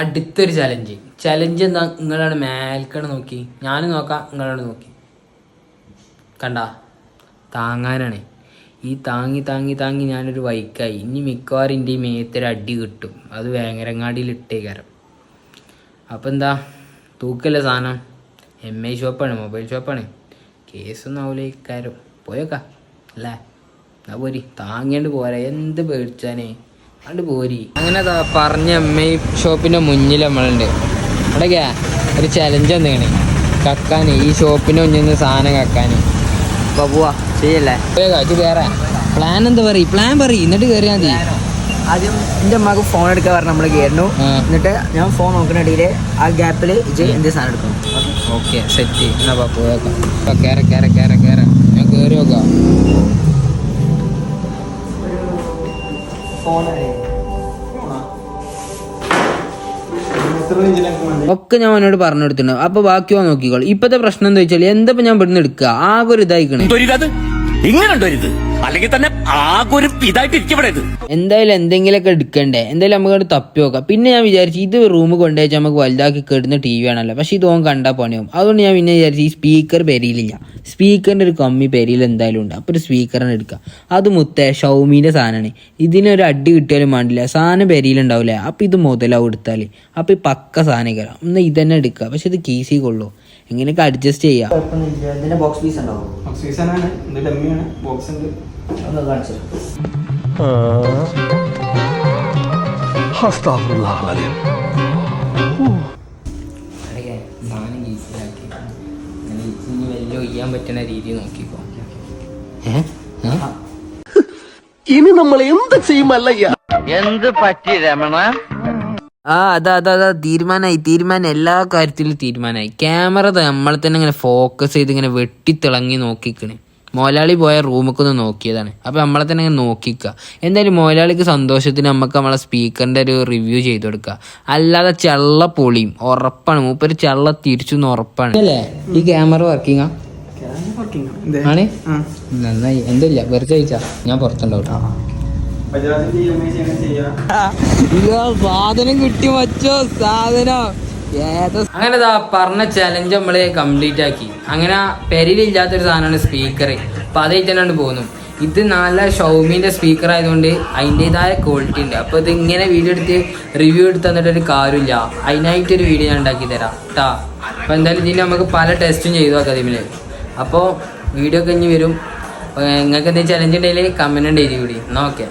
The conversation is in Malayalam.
അടുത്തൊരു ചലഞ്ച് എന്താ? നിങ്ങളാണ് മേൽക്കണ് നോക്കി, ഞാനും നോക്കാം, നിങ്ങളാണ് നോക്കി. കണ്ട താങ്ങാനാണ്. ഈ താങ്ങി ഞാനൊരു വൈക്കായി. ഇനി മിക്കവാറും എൻ്റെ ഈ മേത്തൊരു അടി കിട്ടും. അത് വേങ്ങരങ്ങാടിയിൽ ഇട്ടേക്കാരം. അപ്പം എന്താ തൂക്കല്ല സാധനം. MI ഷോപ്പാണ്, മൊബൈൽ ഷോപ്പാണ്. കേസൊന്നും ആവില്ലേക്കാരം. പോയേക്കാ അല്ലേ? എന്നാ പോരി, താങ്ങിയാണ്ട് പോരാ. എന്ത് പേടിച്ചാനേ, അത് പോരി. അങ്ങനെ പറഞ്ഞ MI ഷോപ്പിൻ്റെ മുന്നിൽ നമ്മളുണ്ട്. അവിടെയൊക്കെയാ ഒരു ചലഞ്ച് എന്താണ് കക്കാൻ, ഈ ഷോപ്പിൻ്റെ മുന്നിൽ നിന്ന് സാധനം കക്കാൻ. അപ്പോൾ പോവാ, ചെയ്യല്ലേ? പോയേക്കാ ഇത് കയറാൻ. പ്ലാൻ എന്താ പറയും? പ്ലാൻ പറയും, എന്നിട്ട് കയറിയാൽ മതി. ആദ്യം എൻ്റെ അമ്മക്ക് ഫോൺ എടുക്കാൻ പറഞ്ഞ് നമ്മൾ കയറുന്നു. എന്നിട്ട് ഞാൻ ഫോൺ നോക്കുന്നിടയിൽ ആ ഗ്യാപ്പിൽ ഇജ് എന്ത് സാധനം എടുക്കണം. Okay set. എന്നാ പോയേക്കാം. അപ്പം കയറ ഞാൻ കയറി നോക്കാം. ഒക്കെ ഞാൻ അവനോട് പറഞ്ഞു കൊടുത്തിട്ടുണ്ട്. അപ്പൊ ബാക്കി നോക്കിക്കോളൂ. ഇപ്പത്തെ പ്രശ്നം എന്താ വെച്ചാൽ എന്താ ഞാൻ ഇവിടുന്ന് എടുക്കുക, ആകെ ഒരു ഇതായിക്കണേ. അല്ലെങ്കിൽ തന്നെ ആകൊരു ഇതായിട്ട് ഇരിക്കപ്പെടരുത്. എന്തായാലും എന്തെങ്കിലുമൊക്കെ എടുക്കണ്ടേ, എന്തായാലും നമുക്ക് തപ്പി നോക്കാം. പിന്നെ ഞാൻ വിചാരിച്ചു ഇത് റൂമ് കൊണ്ടുവച്ചാൽ നമുക്ക് വലുതാക്കി കേടുന്ന TV ആണല്ലോ, പക്ഷെ ഇത് ഓൻ കണ്ടാൽ പണിയാവും. അതുകൊണ്ട് ഞാൻ പിന്നെ വിചാരിച്ചു ഈ സ്പീക്കർ പെരിയിലില്ല, സ്പീക്കറിന്റെ ഒരു കമ്മി പെരിയിൽ എന്തായാലും ഉണ്ട്. അപ്പോൾ ഒരു സ്പീക്കറിനെ എടുക്കാം. അത് ഷൗമിന്റെ സാധനമാണ്. ഇതിനൊരു അടി കിട്ടിയാലും വേണ്ടില്ല, സാധനം പെരിയിലുണ്ടാവില്ല. അപ്പം ഇത് മുതലാവും എടുത്താൽ. അപ്പം ഈ പക്ക സാധനം കയറാം. എന്നാൽ ഇതന്നെ എടുക്കുക. പക്ഷെ ഇത് കീസി കൊള്ളൂ, എങ്ങനെയൊക്കെ അഡ്ജസ്റ്റ് ചെയ്യാം. ബോക്സ് പീസ് ഉണ്ടാവും. ചെയ്യാൻ പറ്റുന്ന രീതി നോക്കിക്കോ. ഇനി നമ്മൾ എന്ത് ചെയ്യുമല്ലയ്യ? എന്ത് പറ്റി രമണ? അതാ തീരുമാനമായി. എല്ലാ കാര്യത്തിലും തീരുമാനമായി. ക്യാമറ നമ്മളെ തന്നെ ഇങ്ങനെ ഫോക്കസ് ചെയ്ത് ഇങ്ങനെ വെട്ടിത്തിളങ്ങി നോക്കിക്കണേ. മൊലാളി പോയ റൂമൊക്കെ ഒന്ന് നോക്കിയതാണ്. അപ്പം നമ്മളെ തന്നെ ഇങ്ങനെ നോക്കിക്കുക. എന്തായാലും മൊലാളിക്ക് സന്തോഷത്തിന് നമുക്ക് നമ്മളെ സ്പീക്കറിൻ്റെ ഒരു റിവ്യൂ ചെയ്ത് കൊടുക്കുക. അല്ലാതെ ചെള്ള പൊളിയും ഉറപ്പാണ്. മൂപ്പര് ചെള്ള തിരിച്ചു ഉറപ്പാണ് അല്ലേ? ഈ ക്യാമറ വർക്കിംഗ് ആണ്. നന്നായി. എന്തല്ല വെറുതെ ചോദിച്ചാ ഞാൻ പുറത്തുണ്ടാവും. സാധനം കിട്ടി വച്ചോ സാധനം. അങ്ങനെ പറഞ്ഞ ചലഞ്ച് നമ്മള് കംപ്ലീറ്റ് ആക്കി. അങ്ങനെ പെരിയിലില്ലാത്തൊരു സാധനമാണ് സ്പീക്കർ. അപ്പൊ അതായിട്ട് തന്നെയാണ് പോകുന്നു. ഇത് നല്ല ഷൗമിന്റെ സ്പീക്കർ ആയതുകൊണ്ട് അതിൻ്റെതായ ക്വാളിറ്റി ഉണ്ട്. അപ്പോൾ ഇത് ഇങ്ങനെ വീഡിയോ എടുത്ത് റിവ്യൂ എടുത്ത് തന്നിട്ടൊരു കാര്യമില്ല. അതിനായിട്ടൊരു വീഡിയോ ഞാൻ ഉണ്ടാക്കി തരാം കേട്ടാ. അപ്പോൾ എന്തായാലും ഇതിന് നമുക്ക് പല ടെസ്റ്റും ചെയ്തു നോക്കാം ഇതിൽ. അപ്പോൾ വീഡിയോ ഒക്കെ ഇനി വരും. നിങ്ങൾക്ക് എന്തെങ്കിലും ചലഞ്ച് ഉണ്ടെങ്കിൽ കമൻറ്റ് ഉണ്ട് എഴുതി കൂടി. എന്നാൽ ഓക്കെ.